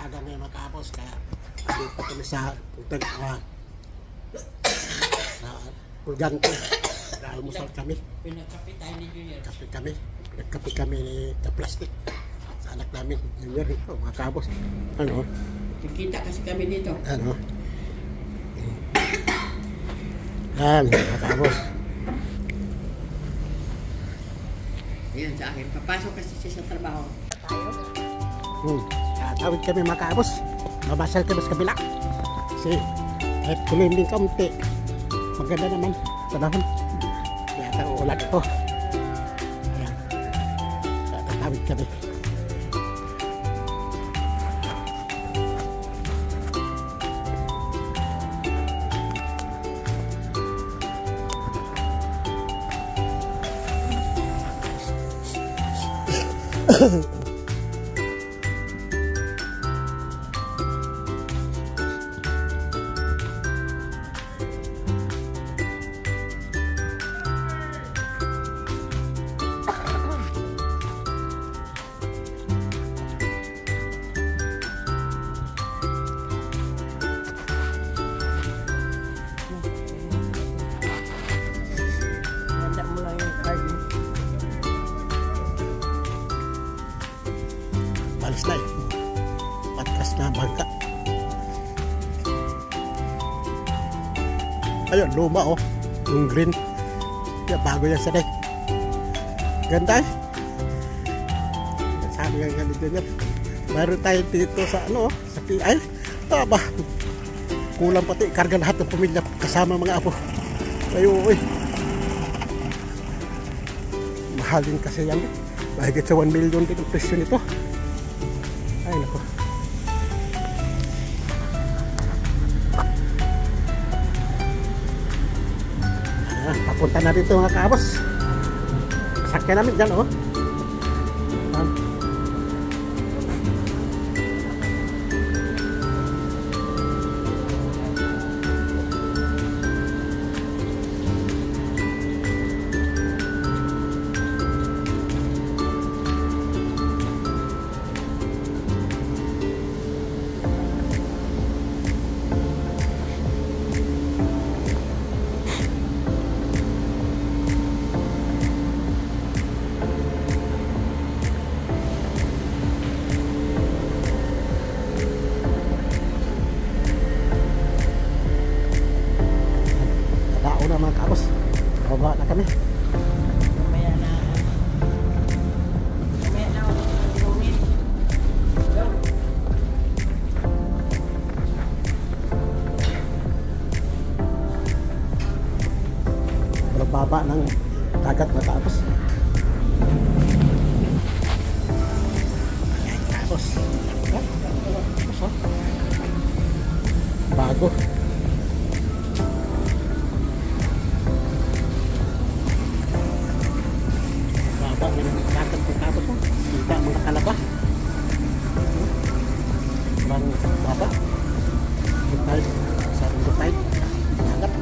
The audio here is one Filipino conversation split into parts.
umaga ngayon mga kabos, kaya dito kami sa Pulgante. Almusal kami. Pinagkape tayo ni Junior. Kape kami. Pinagkape kami ni plastic sa anak namin, Junior. Ito, mga kabos. Ano? Nakita kasi kami dito. Ano? Yan, mga kabos. Ayan sa akin. Papasok kasi siya sa trabaho. Tawid kami mga kabos. Mabasal kami sa kabila. Kasi kahit kulim din kaunti, maganda naman panahon. Kaya ang ulan ito. Ayan. Tawid kami. Balis na eh. Patras na bangka. Ayun, luma oh. Yung green. Bago yan sa day. Ganda eh. Sabi nga ganito niya. Mayroon tayo dito sa ano oh. Sa PI. Aba. Kulang pati. Karga lahat ng pamilya. Kasama mga apo. Ayun eh. Mahalin kasi yan eh. Mahigit sa 1 million din ang presyo nito. Ay nako. Papunta na dito mga kabos. Sakyan namin dyan oh. Mga kabos, baba na kami. Mamaya na ako tulungin. Baba ng dagat mga kabos. Ayan kabos. Bago. Kita mga kalaba. Bang baba. Kita sa untuk naik. Dagat.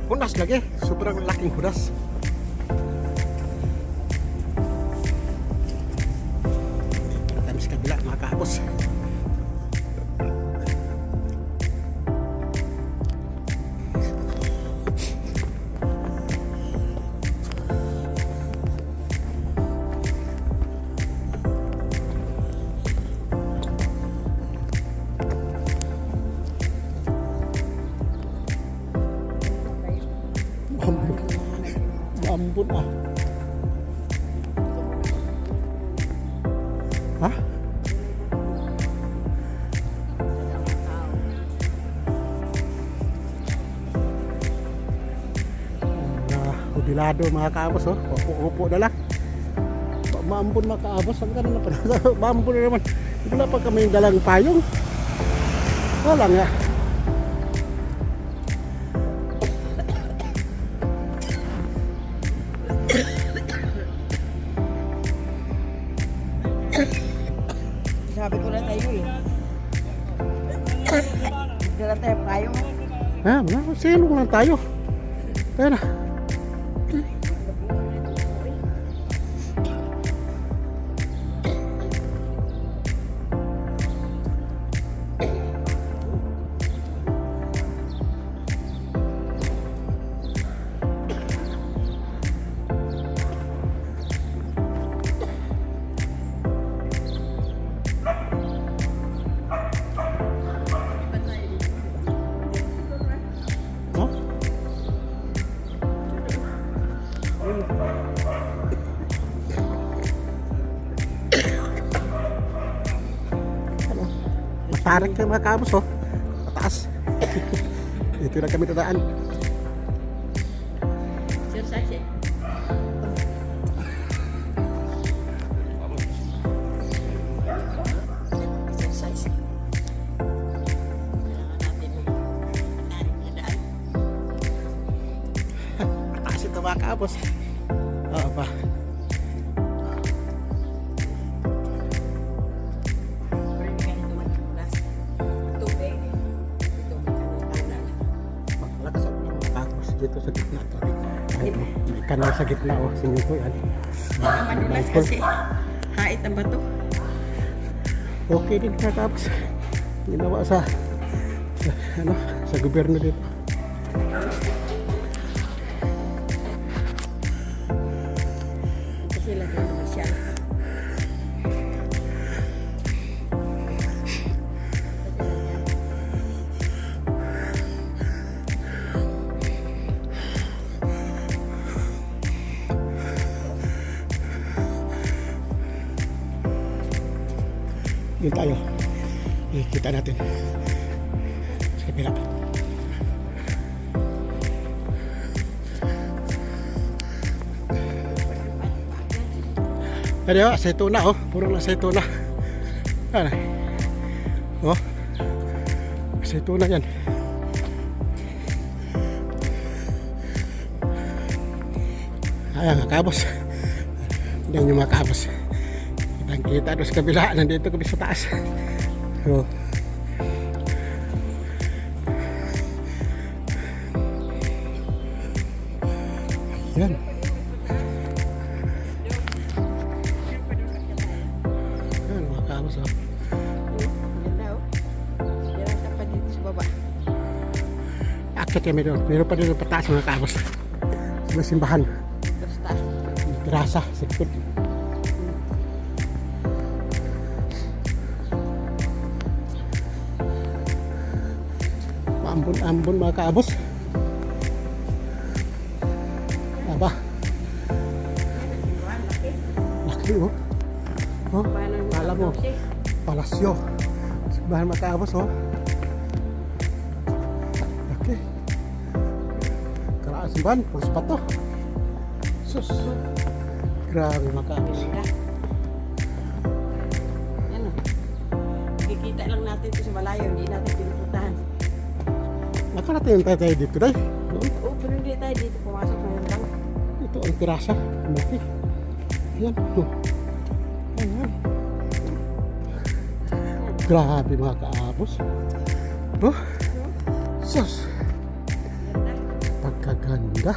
Hunas lagi, sobrang laking hunas. Dito kami sa kabila mga kaabos. Ambon ah. Hah? Jubilado mga kaabos oh. Upo-upo na lang. Maambon mga kaabos. Ang gano'n na pa. Maambon na naman. Wala pa kami dalang payong. Wala nga. Sabi ko na tayo eh. Dala tayo kayo. Ha? Silong lang tayo. Kaya na. Matarik kayo mga kabos oh. Mataas. Dito na kami dadaan. Exercise eh. Exercise. Mataas ito mga kabos. Oo ba? Dito sa gitna to. Ay, may kanal sa gitna oh, singin ko yan. Madulas kasi hait ang bato. Okay din katapos ginawa sa ano, sa gobyerno dito. Kasi lagi naman siya. Yun tayo. Ikita natin. Sa kapila. Tadi oh, asetuna oh. Puro na asetuna. Ano? Oh. Asetuna yan. Ayan, kabos. Yan yung mga kabos. Kita doon sa kabila, nandito kami sa taas. So, yan. Yan mga kabos oh. Ganda oh. Meron ka pa dito sa baba. Akit kami doon. Meron pa dito pataas mga kabos. Sa simbahan. Terasa, sikot. Ambon mga kaabos. Aba. Laki oh. Oh, kala mo. Palasyo. Simbahan mga kaabos oh. Laki. Karaan simbahan, pulos pa to. Sus. Grabe mga kaabos. Yan oh. Kikita lang natin ito sa malayo, hindi natin pinupuntahan. Nakarating tayo dito dahil. Oo, pero hindi tayo dito pumasok ngayon lang. Ito ang terasa. Malaki. Ayan. Ayan. Grabe mga kaabos. Oh. Sus. Ganda. Pagkaganda. Ganda.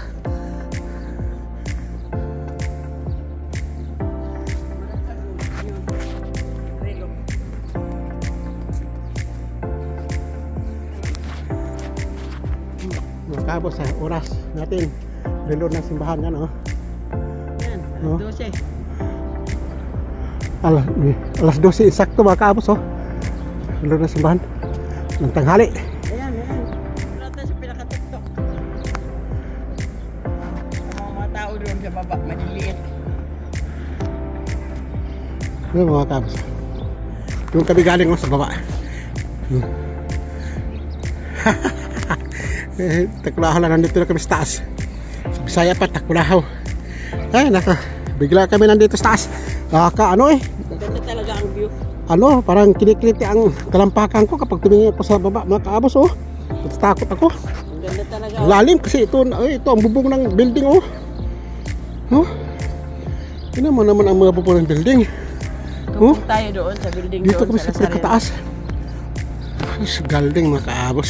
Makabos sa oras natin. Reload ng simbahan yan, oh. Yan, Oh. 12. Alas 12 eksakto makabos, oh. Reload ng simbahan ng tanghali. Ayan, ayan. Wala tayo sa pinaka-tiktok. Ang mga tao doon sa baba, maliliit. Ayan mga kabos. Doon kami galing, oh, sa baba. Takulahaw lang, nandito na kami sa taas. Sa Bisaya pa, takulahaw. Ay, bigla kami nandito sa taas. Ano eh, Maganda talaga ang view. ano, parang kinikiliti ang talampakan ko kapag tumingin ako sa baba, mga kaabos, oh. Takot ako. Ang ganda talaga. Lalim kasi ito ang bubong ng building, oh. Oh. Tingnan mo naman ang mga bubong ng building. Oh. Tumpong tayo doon sa building Dito doon kami sa sa Lazareno. kataas. Sa galding, mga kaabos.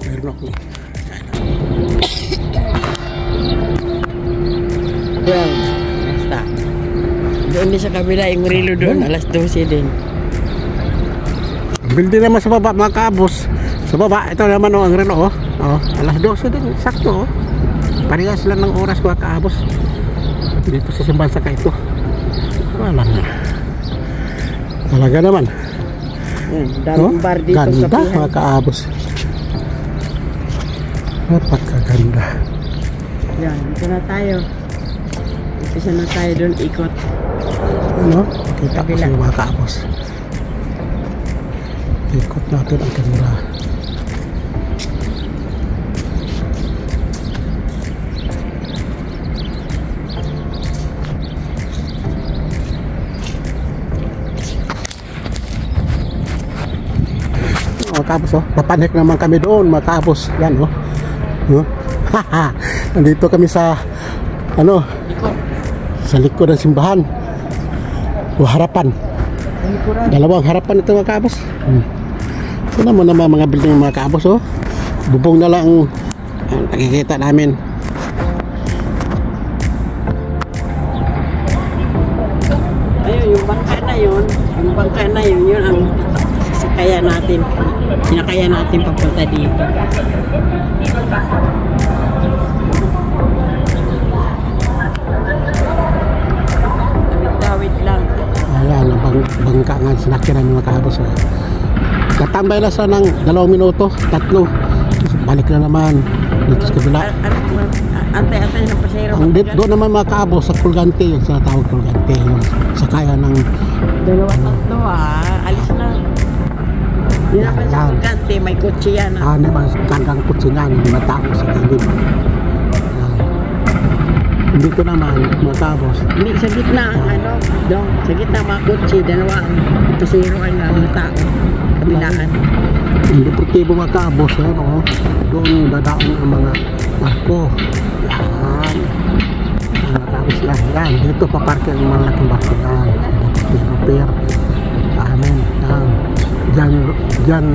Meron ako. Well, basta. Doon din sa kabila, yung relo doon, alas 12 din. Building naman sa baba, mga kaabos. Sa baba, ito naman, oh, ang relo, oh. Oh, alas 12 din, sakto, oh. Parehas lang ng oras, mga kaabos. Dito sa simbahan sa ito. Wala na. Talaga naman. Daming bar dito sa Ganda, pihan. mga kaabos. Napakaganda. Yan, dito na tayo. Umpisa na tayo doon, ikot. Ano? Kita ko Kabila. sa mga kaabos. Ikot natin ang camera. Mga kaabos, oh. Papanik naman kami doon, mga kaabos. Yan, oh. Haha. Nandito kami sa ano, Ikot. sa likod ng simbahan. O harapan. Sa likuran. Dalawang harapan ito, mga kaabos. Ito naman mga building, mga kaabos, oh. Bubong na lang ang nakikita namin. Ayun, yung bangka na yun. Yung bangka na yun, yun ang sasakaya natin. Sinakaya natin papunta dito. Tawid-tawid lang. Ayan, ang bangka nga sinakyan ng mga kaabos, oh. Natambay na sa ng 2 minuto, 3. Balik na naman dito sa kabila. Antay-antay ng pasahero. Doon naman, mga kaabos, sa Colgante, yung sinatawag Colgante, yung sakaya ng Dalawa, tatlo alis na. Hindi naman sa Yan. Pagkante, may kotse yan. ano ba, kandang kutsi nga ng mga tao sa gilid. Ayan. Dito naman, mga kaabos, Hindi, sa gitna, doon, sa gitna mga kotse, dalawa ang pasahero ay mga tao. Kabilaan. yung deportibo, mga kaabos, yan, oh. Doon dadaon ang mga barko. Yan. Mga kaabos, yan. Dito paparke ang mga laking barko, yan. Deportibo pier. Amen. Yan. Diyan,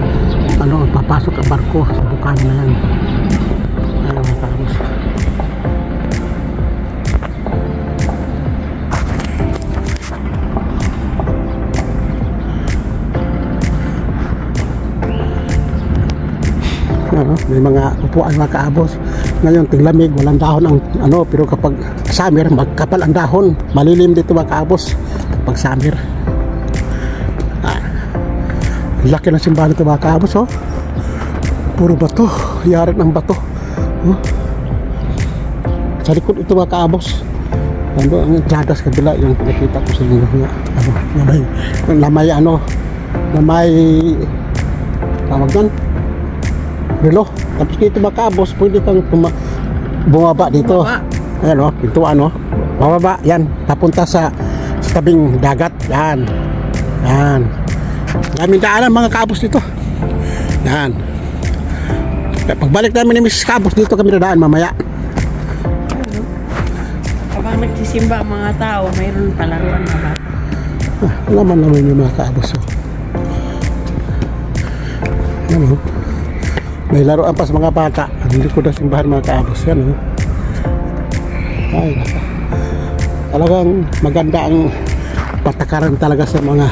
ano, papasok ang barko sa bukan na yan. Ayan, mga kaabos. Ano, may mga upuan, mga kaabos. Ngayon tinglamig, walang dahon ang ano, pero kapag summer magkapal ang dahon, malilim dito, mga kaabos kapag summer. Laki ng simbahan ito, mga kaabos, oh. Puro bato, yari ng bato, oh. Sa likod ito, mga kaabos, ano, ang entrada sa kabila, yung nakita ko sa inyo, ano, namay tawag yan, relo. Tapos dito, mga kaabos, pwede kang bumaba dito. Ayan, oh, pintuan, oh. Bababa, yan, papunta sa tabing dagat, yan. Yan. Daming daanan, mga kaabos dito. Yan. Pagbalik namin ni Mrs. Kaabos, dito kami dadaan mamaya. Kapag nagsisimba ang mga tao, mayroon palaruan na ba? Naman yung mga kaabos, oh. Ano? May laruan pa sa mga bata. Hindi ko na simbahan mga kaabos yan. Ay, talagang maganda ang patakaran talaga sa mga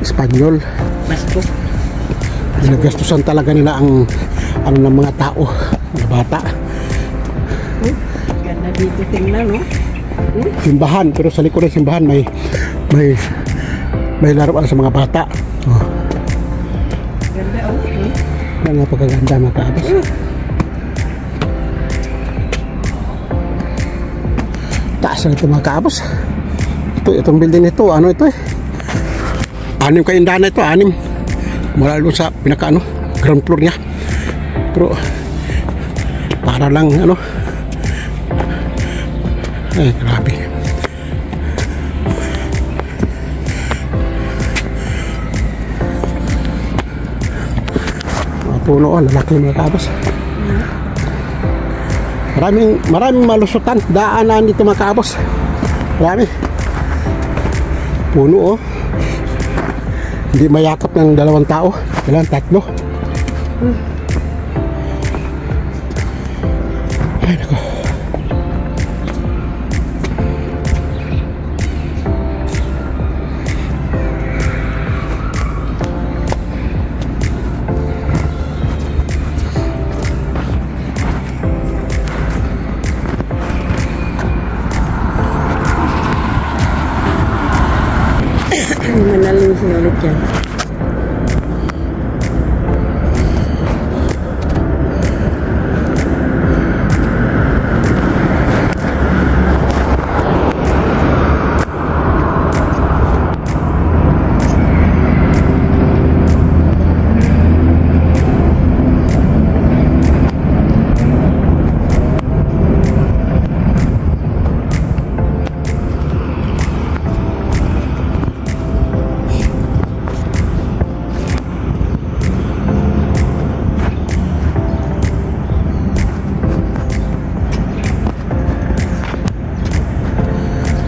Espanyol. Basko. Ginagastusan talaga nila ang ano ng mga tao, mga bata. Ganda dito tingnan, no? Simbahan, pero sa likod ng simbahan may laruan sa mga bata. Oh. Ganda, oh. Yan nga pagkaganda mga kaabos. Taas na ito mga kaabos. Itong building nito, ano ito eh? 6 kaindahan na ito, 6. Mula doon sa pinaka ground floor niya. Pero para lang ay grabe. Mga puno, lalaki mga kaabos. Maraming malusutan, daanan dito mga kaabos. Marami. Puno hindi mayakap ng 2 tao, 3. Ay nako. Manalim siya ulit yan.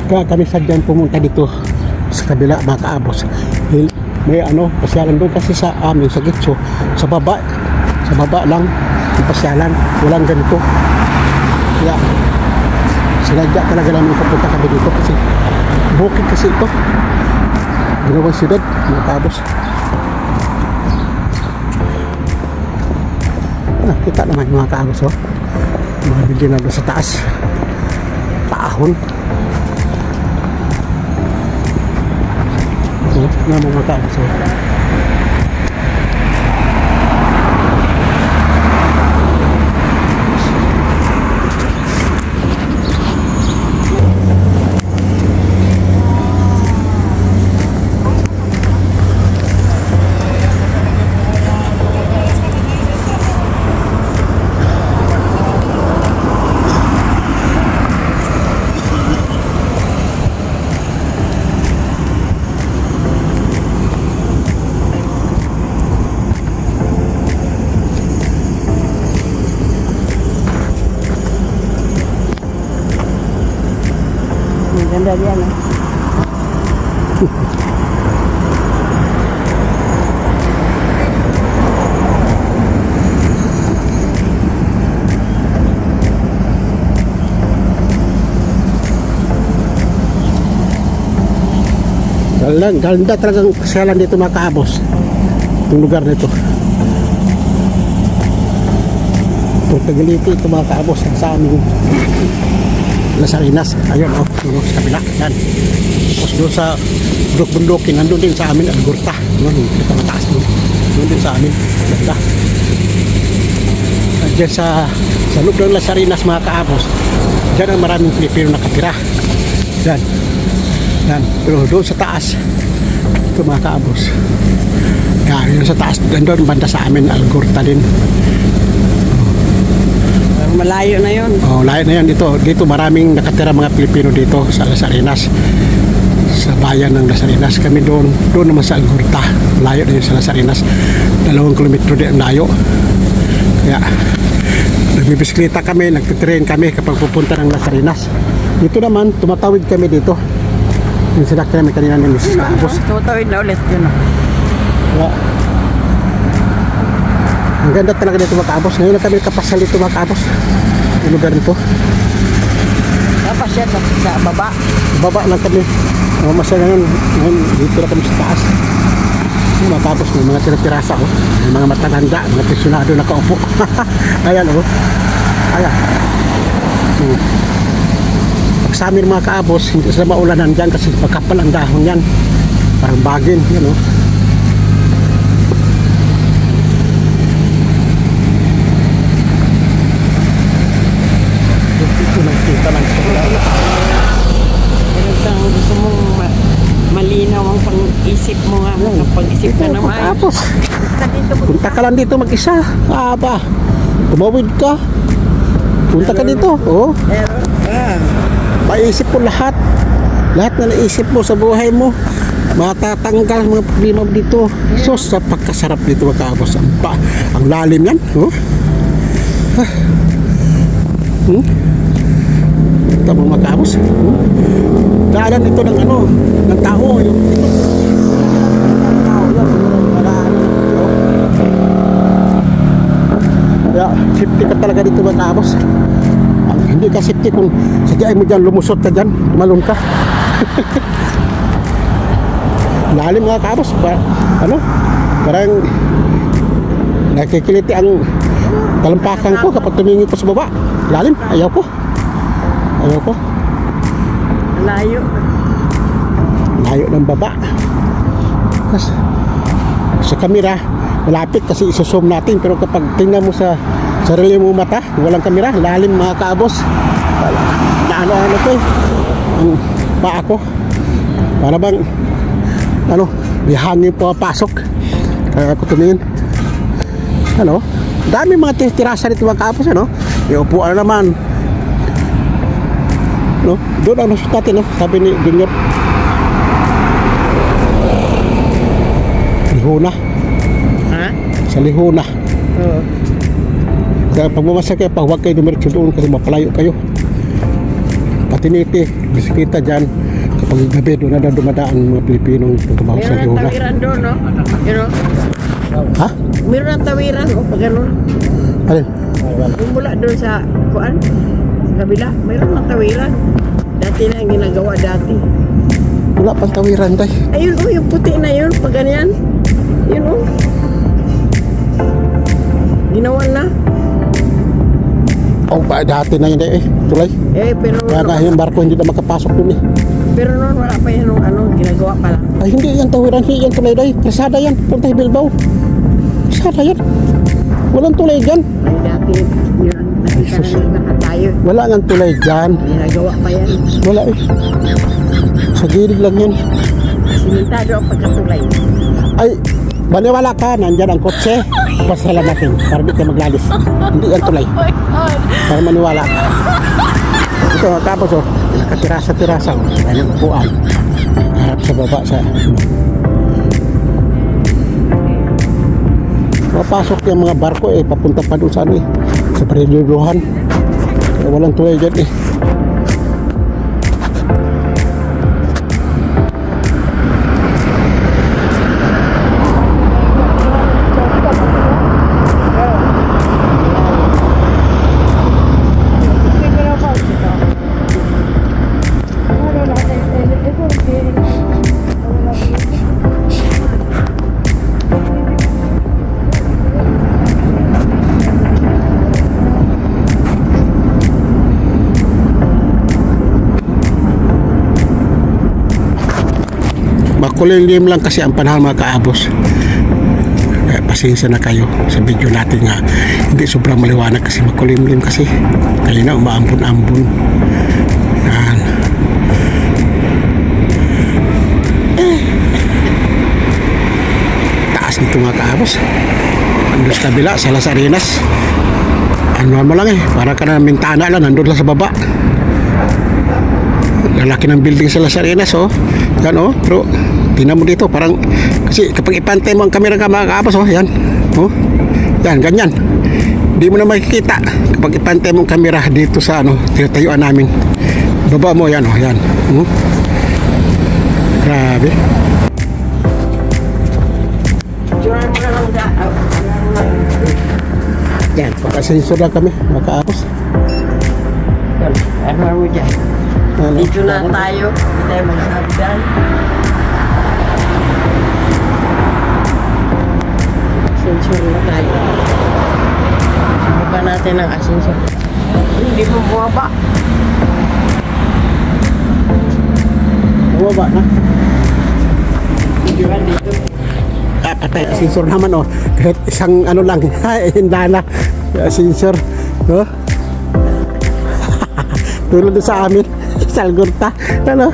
Kaya kami sadyang pumunta dito sa kabila mga kaabos. May pasyalan doon kasi sa amin sa Gitso, sa baba lang yung pasyalan, walang ganito. Kaya sinadya talaga namin pupunta kami dito kasi bukid kasi ito, ginawang siyudad mga kaabos. Kita naman mga kaabos, mga building na doon sa taas, paahon. Na mga kaabos. Ganda diyan, Ganda talagang pasyalan dito mga kaabos. Itong lugar nito. Itong Tagaliti ito mga kaabos sa aming Las Arenas. Ayun sa kabila. Yan. Tapos doon sa bundok-bundokin, nandun din sa amin Algorta. Ito mataas doon. Doon din sa amin. Ganda. Diyan sa loob ng Las Arenas mga kaabos, diyan ang maraming Pilipino nakatira. Yan. Pero doon sa taas, ito mga kaabos. Yan, sa taas, doon banda sa amin, Algorta din. malayo na yun. Layo na yan. Dito maraming nakatira mga Pilipino dito sa Las Arenas. Sa bayan ng Las Arenas. Kami doon naman sa Algorta. Layo na yun sa Las Arenas. 2 kilometro din ang layo. Kaya nagbibisikleta kami, nagtitrain kami kapag pupunta ng Las Arenas. Dito naman, tumatawid kami dito. Yung sinakta namin kanina ng Mrs. Campos. Tumatawid na ulit yun. Kaya Ang ganda talaga dito mga kaabos. Ngayon lang kami kapasal dito mga kaabos. Yung lugar nito. Tapos yan sa baba. Baba lang kami. Masaya ngayon. Ngayon dito lang kami sa taas. Yung mga kaabos, may mga tira-tirasa oh. May mga mataganda, mga pensyonado nakaupo. Ayan oh. Ayan. Pag sa amin mga kaabos, hindi sila maulanan dyan kasi pagkapal ang dahon yan. Parang bagin. Yan oh. Kita lang sa wala. Pero kung gusto mong malinaw ang pang-isip mo nga, pag-isip ka na maayos. Tapos, punta ka lang dito mag-isa. Aba, tumawid ka. Punta ka dito. Oh. Maisip mo lahat. Lahat na naisip mo sa buhay mo. Matatanggal mga problema mo dito. So, sa pagkasarap dito magkaabos. Ang lalim yan. Oh. Ito mga magkaabos. Daanan ito ng ano, ng tao. Yung kaya safety ka talaga dito mga kaabos. Hindi ka safety kung sadyain mo dyan, lumusot ka dyan, malun ka. Lalim mga kaabos. Ano? Parang nakikiliti ang talampakan ko kapag tumingin ko sa baba. Lalim, ayaw ko. Ayaw ko. Layo. Layo ng baba. Sa kamera malapit kasi isozoom natin, pero kapag tingnan mo sa sarili mo mata, walang kamera, lalim mga kaabos. Ano ko eh, ang paa ko para bang ano, may hangin papasok. Kaya ako tumingin. Ano, dami mga tirasa dito mga kaabos. Ano, may upuan naman. No, doon ang nasut natin, no? Sabi ni Junior, Lihuna. Ha? Sa Lihuna. Oo. Kaya pag mamasa kayo, pag huwag kayo dumiretso doon kasi mapalayo kayo. Patiniti, bisikleta dyan. Kapag gabi doon na dumadaan mga Pilipinong tumaw sa Meron Lihuna. ang tawiran doon, no? You know? Ha? Meron ang tawiran, no? Pag ganun. Alin? Yung mula doon sa kuan, sa kabila, meron ang tawiran. Dati na ang ginagawa dati. Wala pang tawiran tayo. Ayun, oh, yung puti na yun, pag ganyan. Yun, oh. Ginawa na. Oh, dati na yun eh, tulay. Pero Kaya nga yung barko hindi na makapasok doon eh. pero noon wala pa yan, ano, ginagawa pa lang. Ay hindi yan tawiran, hindi yan tulay dahi. Kalsada yan, punta Bilbao. Kalsada yan. Walang tulay dyan. Ay, dati, yun, nakita na tayo. Wala nga tulay dyan. Ginagawa pa yan. Wala eh. Sa gilid lang yan. Simentado ang pagkatulay. Ay, maniwala ka, nandyan ang kotse. Pasalan natin, para di ka maglalis. Hindi yan tulay. Para maniwala ka. Ito mga kapos, oh. Nakatirasa-tirasa, oh. Kanyang upuan. Harap sa baba sa... Mapasok yung mga barko eh, papunta pa doon sa ano eh. Sa Pariluluhan. Kaya walang tulay dyan eh. Makulimlim lang kasi ang panahon mga kaabos. Pasensya na kayo sa video natin nga hindi sobrang maliwanag kasi makulimlim kasi kaya na umaambon-ambon. Yan. Taas nito mga kaabos. Andun sa kabila sa Las Arenas. Ano mo lang eh, para ka na mintana lang, nandun lang sa baba. Lalaki ng building sa Las Arenas, oh. Yan, oh. Pero, tingnan mo dito, parang, kasi kapag ipantay mo ang kamera ka mga kaabos, oh. Yan, oh. Yan, ganyan. Hindi mo na makikita kapag ipantay mo ang kamera dito sa, ano, tinatayuan namin. Baba mo, yan, oh. Yan. Grabe. Diyan mo na lang Yan, pagka-sensor lang kami, makaapos. Ano mo dyan? Dito na tayo. Hindi tayo magsabi dyan. Sensor na tayo. Subukan natin ang asensor. Hindi mo bumaba. Bumaba na. Hindi ba dito? Patay, sensor naman oh. Kahit isang ano lang, hindala. Sensor. Oh. Tulad doon sa amin. Sa Algorta. Ano?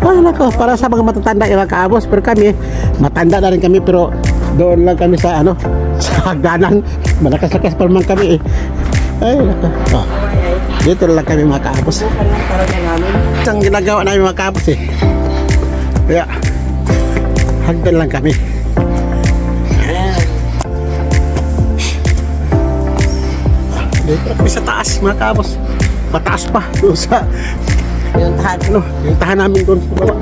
Ay, nako, para sa mga matatanda yung kaabos. Pero kami, matanda na rin kami. Pero doon lang kami sa ano, sa hagdanan. Malakas-lakas pa naman kami eh. Ay, nako. Oh. Dito lang kami mga kaabos. Isang ginagawa namin mga kaabos eh. Kaya, hagdan lang kami. Dito kami sa taas mga kaabos. Mataas pa doon sa Yung tahan. ano, yung tahan namin doon sa baba.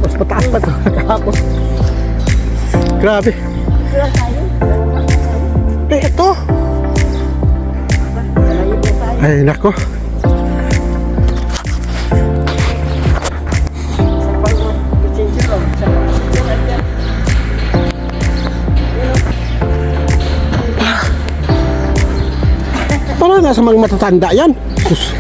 Mas mataas pa ito mga kaabos. Grabe. Eh ito. Ay nako. Parang nasa mga matatanda yan. Sus.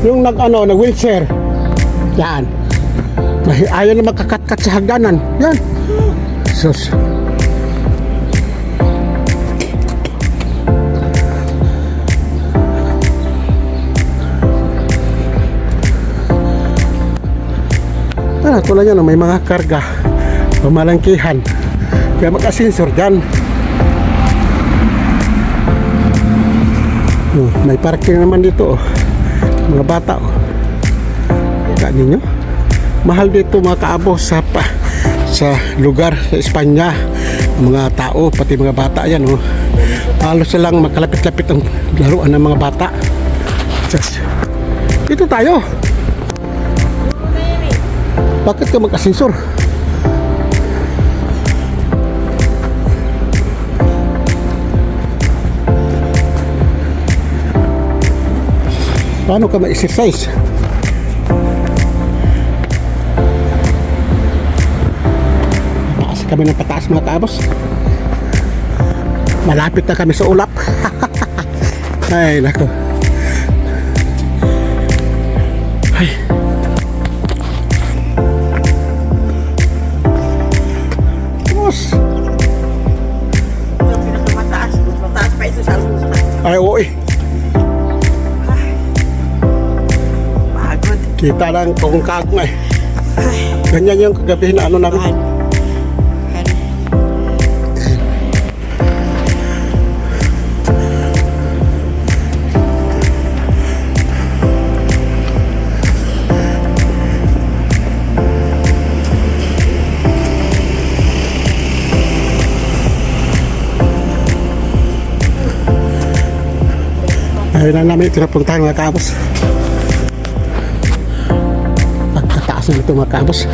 Yung nag wheelchair. Yan. Ayaw na magkakat-kat sa hagdanan. Yan. Sus. Tulad yan, may mga karga. Pamalangkihan. Kaya mag-asensor dyan. May parking naman dito oh. Mga bata oh. Kaya ninyo, mahal dito mga kaabos sa lugar sa Espanya. Mga tao, pati mga bata yan oh. Halos silang magkalapit-lapit ang laruan ng mga bata. Just, dito tayo. Bakit ka mag-asensor? Paano ka ma-exercise? Pataas kami ng pataas mga kaabos. Malapit na kami sa ulap. Ay nako. Ay. Bos. Yung pinakamataas. Mataas pa ito sa Algorta. Ay oo eh. Kita lang kung kagong eh. Ganyan yung kagabi na ano namin. Ayun na namin pinapuntahan mga kaabos. Pagkataas na ito mga kaabos.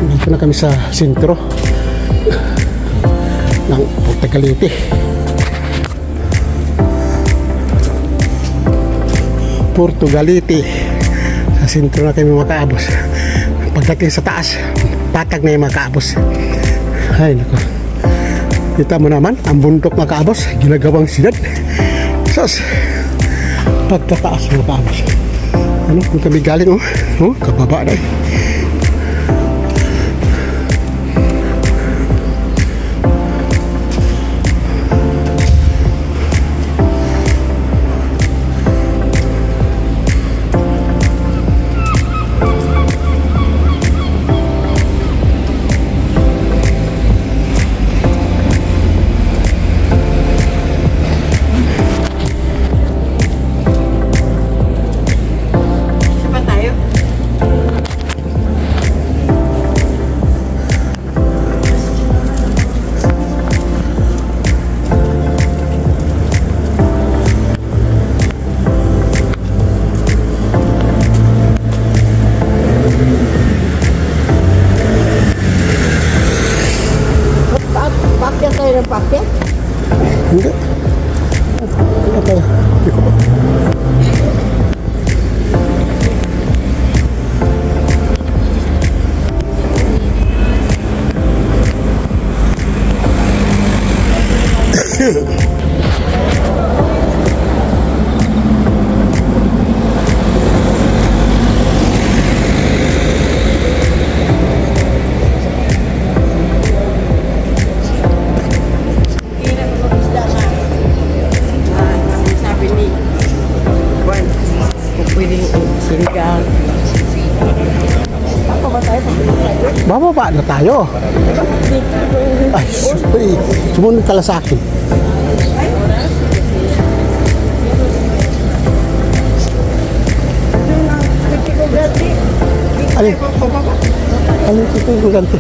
Dito na kami sa sentro ng Puerto Galete. Puerto Galete. Sa sentro na kami mga kaabos. Pagdating sa taas, patag na yung mga kaabos. Ay nako. Kita mo naman ang bundok mga kaabos, ginagawang siyudad. Sos, pagkataas mga kaabos. Ano kung kami galing oh, kababa na eh. tayo ng papel? Hindi. Ano tayo? Hindi ko pa. Sabi ni Juan, kung pwedeng sinigang. Ako ba tayo? Bababa na tayo. Ay, sorry. Sumunod ka lang sa akin. Alin? Alin ito yung ganti?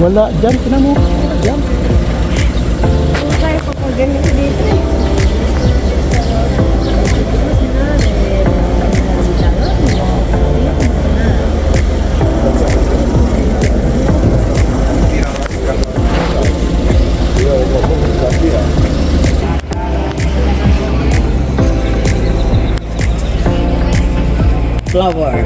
Wala. Diyan, tinan mo. Diyan. Kung tayo papaganito dito eh. Flower.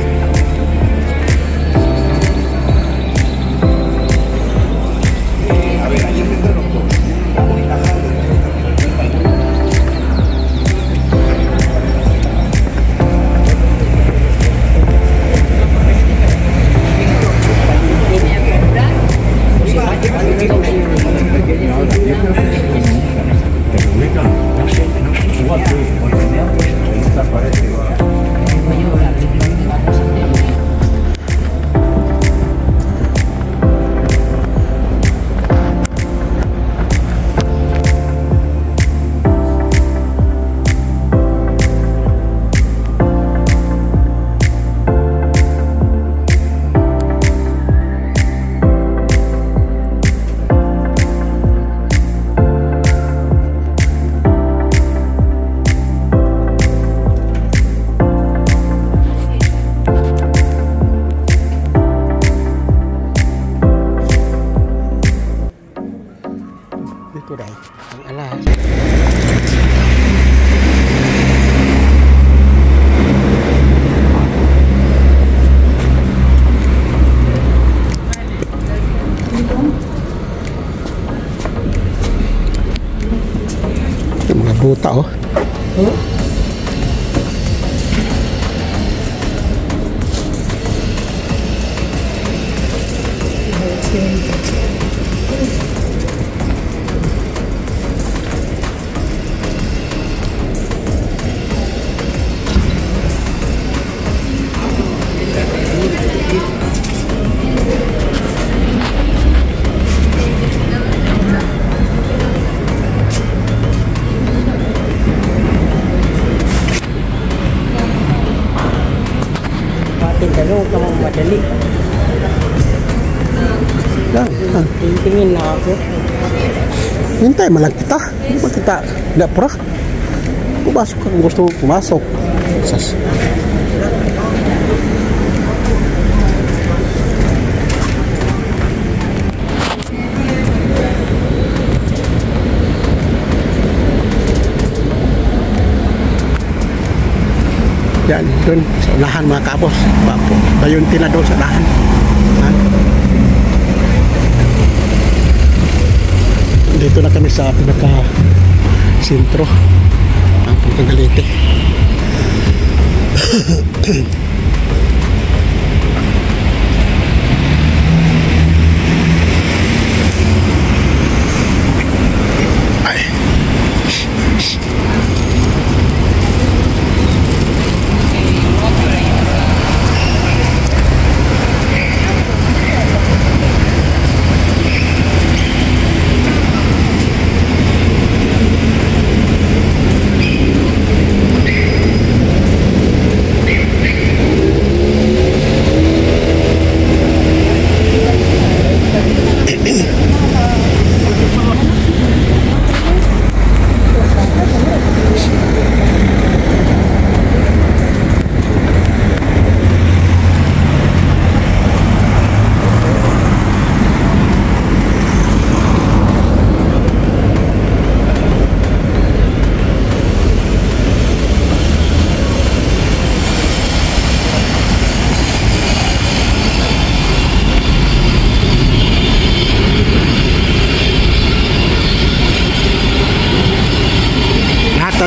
Dito dahil. Ang alas. Yung mga buta oh. Tintanong ka mong madali. Yan. Tingin na ako. Hintay mo lang kita. Hindi mo kita. Hindi pura. Pumasok ka kung gusto mo pumasok. Sas. Yan, doon sa unahan mga kabos. Bayunti na doon sa unahan. Ha? Dito na kami sa pinaka-sentro ng Pagkagalite.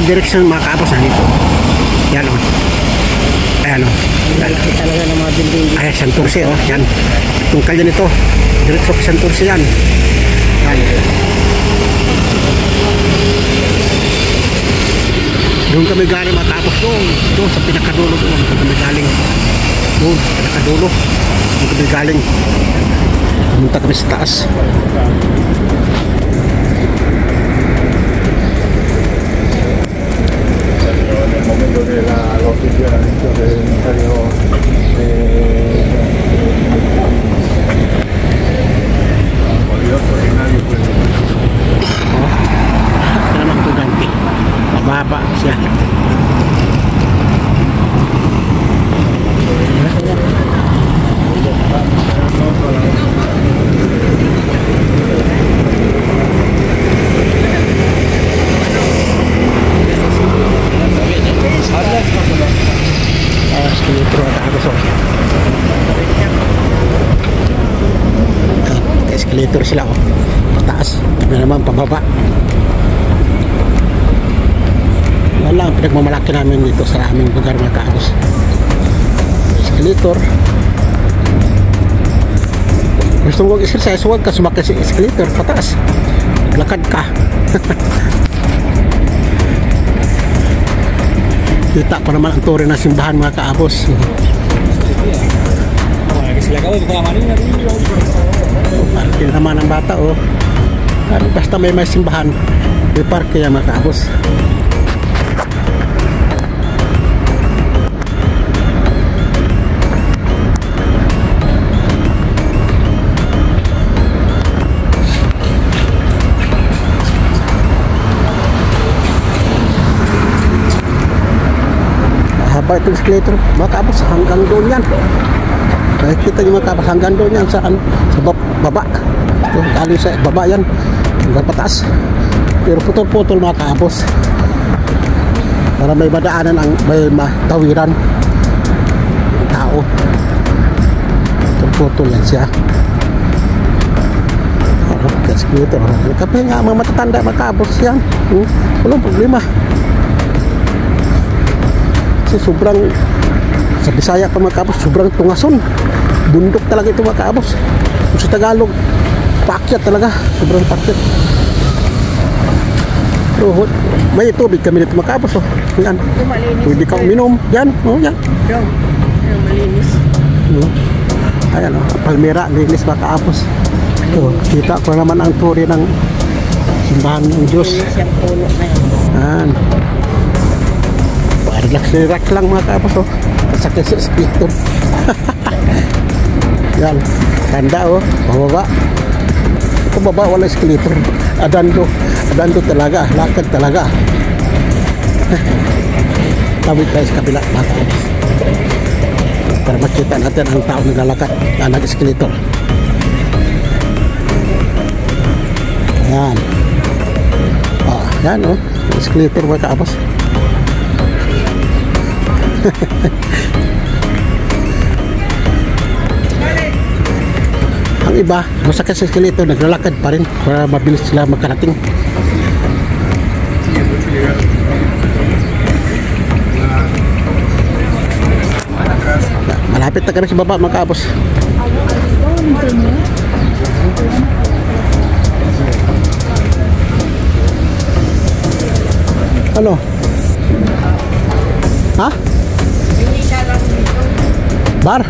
direction mga kaabos nandito. Yan o. Ayan o. Malaki talaga ng mga building. Ay, Santurce o. Yan. Tungkal yan ito. Diretso ka Santurce yan. Yan. Doon kami galing matapos doon. Doon sa pinakadulo doon. Doon kami galing. Doon sa pinakadulo. Doon kami galing. Pumunta kami sa taas. En el momento de la locución del Ministerio ordinario pues Yan ang estudyante. Mababa siya. Escalator at ako so. Escalator sila oh. Pataas. Ano naman pababa. Yan lang pinagmamalaki namin dito sa aming lugar mga kaagos. Escalator. Gusto mo mag-exercise, huwag ka sumakay sa escalator. Pataas. Naglakad ka. Kita ko naman ang tore ng simbahan mga kaabos. Parke naman ang bata oh. Basta may simbahan, may parke yan mga kaabos. Itong escalator mga kaabos hanggang doon yan. Kita nyo mga kaabos hanggang doon yan sa baba. Kali sa baba yan hanggang pataas. Pero putol-putol mga kaabos para may madaanan ang may matawiran tao. Putol-putol yan siya. Escalator kapag nga mga matatanda mga kaabos yan walang problema. Kasi sobrang sa Bisaya pa mga kaabos, sobrang tungason. Bundok talaga ito mga kaabos. Kung sa Tagalog, paakyat talaga. Sobrang paakyat. Pero may tubig kami dito mga kaabos. Oh. Yan. Pwede kang uminom. Yan. Oh, yan. Malinis. Ayan oh. Palmera, linis mga kaabos. So, kita ko naman ang turi ng simbahan ng Diyos. Siyang puno na yun. Yan. Relax lang mga kaabos oh. Sakit sa escalator. Yan. Tanda oh. Bababa. Ito baba wala escalator. Adando talaga. Lakad talaga. Tawid tayo sa kabila mga kaabos. Para makita natin ang tao naglalakad na nag-escalator. Yan. Oh, yan oh. Escalator mga kaabos. Ang iba, masakit sa escalator, naglalakad pa rin para mabilis sila makarating. Malapit na kami sa baba mga kaabos. Ano? Ha? Bar?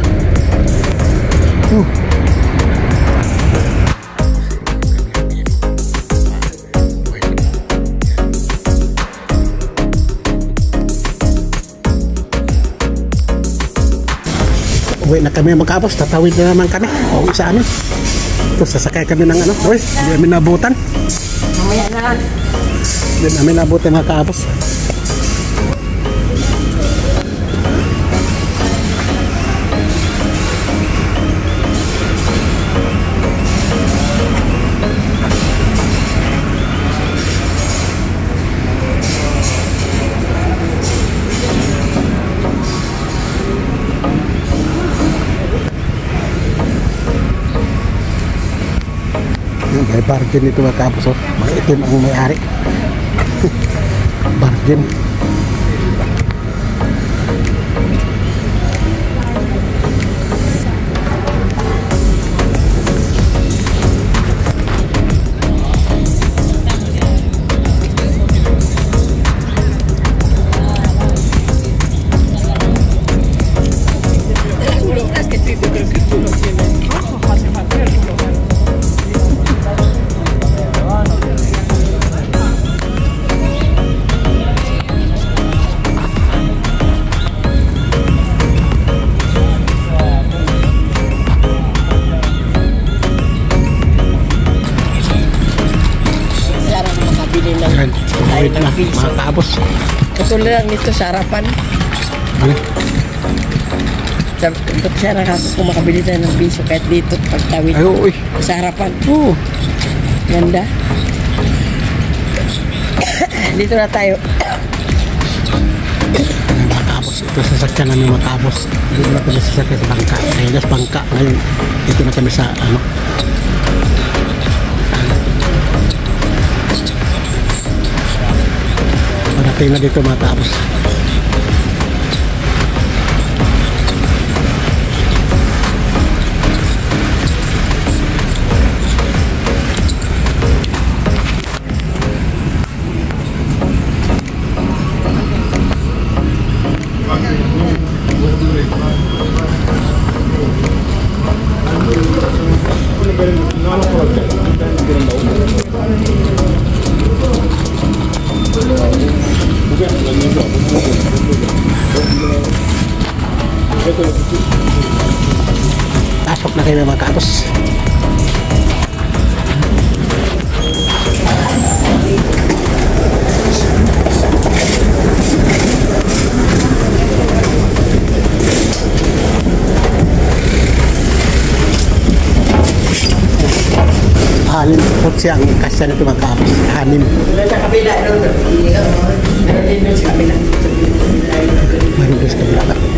Uwi na kami magkapos, tatawid na naman kami. Uwi sa amin. Tapos sasakay kami ng ano. Uy, hindi namin nabutan. Mamaya na lang. Hindi namin nabutan magkapos. May bargain dito mga kapos oh. Maitim ang may-ari. bargain. Wait na, mga kaabos. Katulad lang nito sa harapan. Ano? Dapat siya nakasok kung makabili tayo ng piso kahit dito pagtawid Ay, uy. sa harapan. Oo. Ganda. Dito na tayo. Mga kaabos, ito sasakyan namin mga kaabos. Dito na kami sasakyan sa bangka. Ayun, bangka. Ngayon, dito na kami sa ano. Parating na dito mga kaabos. Pasok na kayo mga kaabos. Hanim po siyang kasya nito mga kaabos. Hanim. Sa kabila doon. Meron din doon sa kabila. Meron doon sa kabila.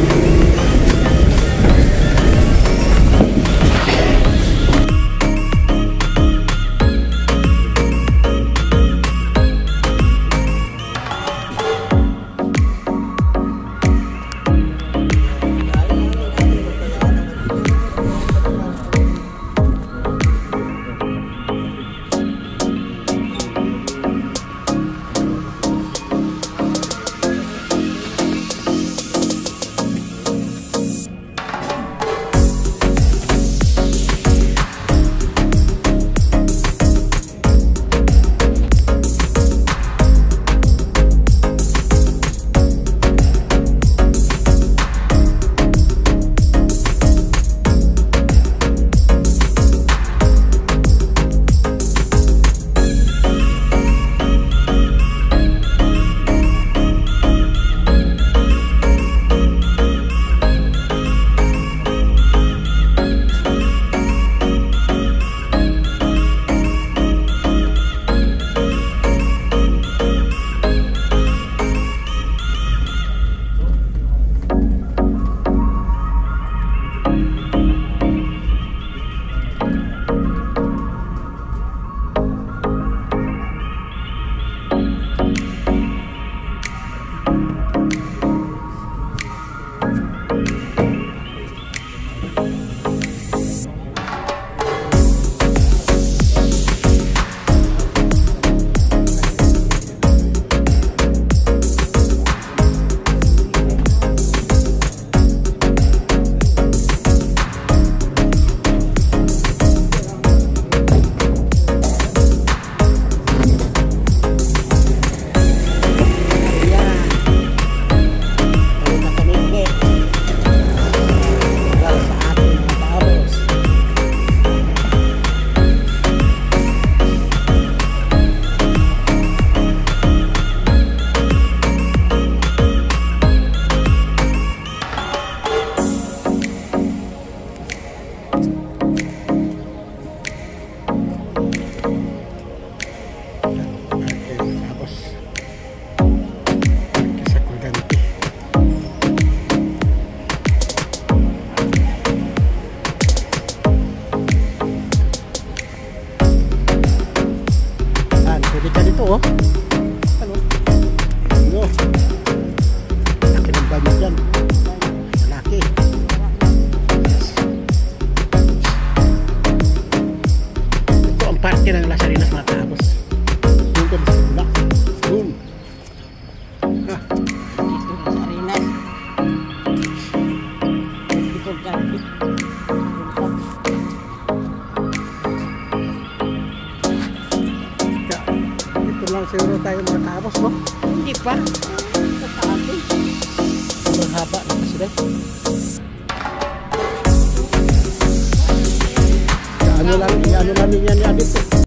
dito oh. Ano? banyo. Laki ng banyo dyan. Malaki. Yes. Ito ang parke ng Las Arenas mga kaabos. Doon ka sa bula. Doon. Ha. Dito sa Arenas. Dito dati. Dito lang siguro tayo mga kaabos, no? Hindi pa. Ito sa atin. Sobrang haba na kasi dahil. Ano lang yan dito.